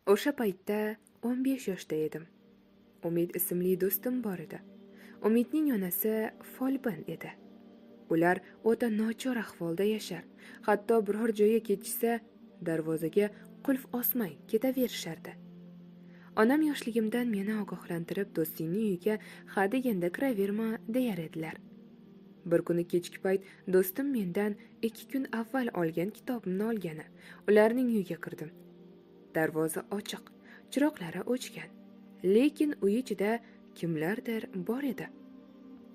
O'sha paytda 15 yoshda edim. Umid ismli do'stim bor edi. Umidning onasi folbin edi. Ular o'ta nochor ahvolda yashar. Hatto biror joyga ketishsa, darvozaga qulf osmay ketaverishardi. Onam yoshligimdan meni ogohlantirib, do'stingning uyiga hadeganda kiraverma deyar edilar. Bir kuni kechki payt do'stim mendan 2 kun avval olgan kitobimni olgani, ularning uyiga kirdim. Darvoza ochiq, chiroqlari o'chgan, lekin uy ichida kimlardir bor edi.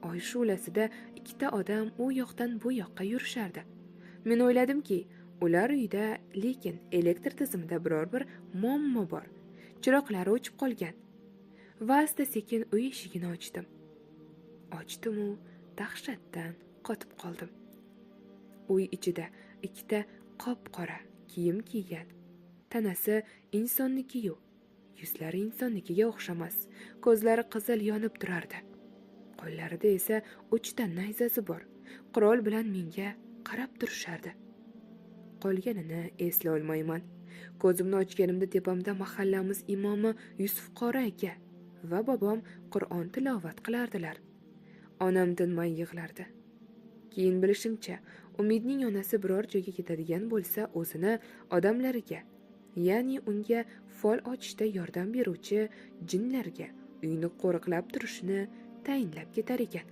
Oy shu'lasida ikkita odam u yoqdan bu yoqqa yurishardi. Men o'yladimki, ular uyda, lekin elektr tizimida biror bir muammo bor. Chiroqlari o'chib qolgan. Va asta-sekin uy eshigini ochdim. Ochdim-u dahshatdan qotib qoldim. Uy ichida ikkita qop-qora kiyim kiygan, tanasi insonniki-yu, yuzlari insonnikiga o'xshamas, ko'zlari qizil yonib turardi. Qo'llarida esa 3 ta nayzasi bor. Qurol bilan menga qarab turishardi. Qolganini esla olmayman. Ko'zimni ochganimda tepamda mahallamiz imomi Yusuf qori aka va bobom Qur'on tilovat qilardilar. Onam tinmay yig'lardi. Keyin bilishimcha, Umidning onasi biror joyga ketadigan bo'lsa, o'zini odamlariga, ya'ni unga fol ochishda yordam beruvchi jinlarga uyni qo'riqlab turishini tayinlab ketar ekan.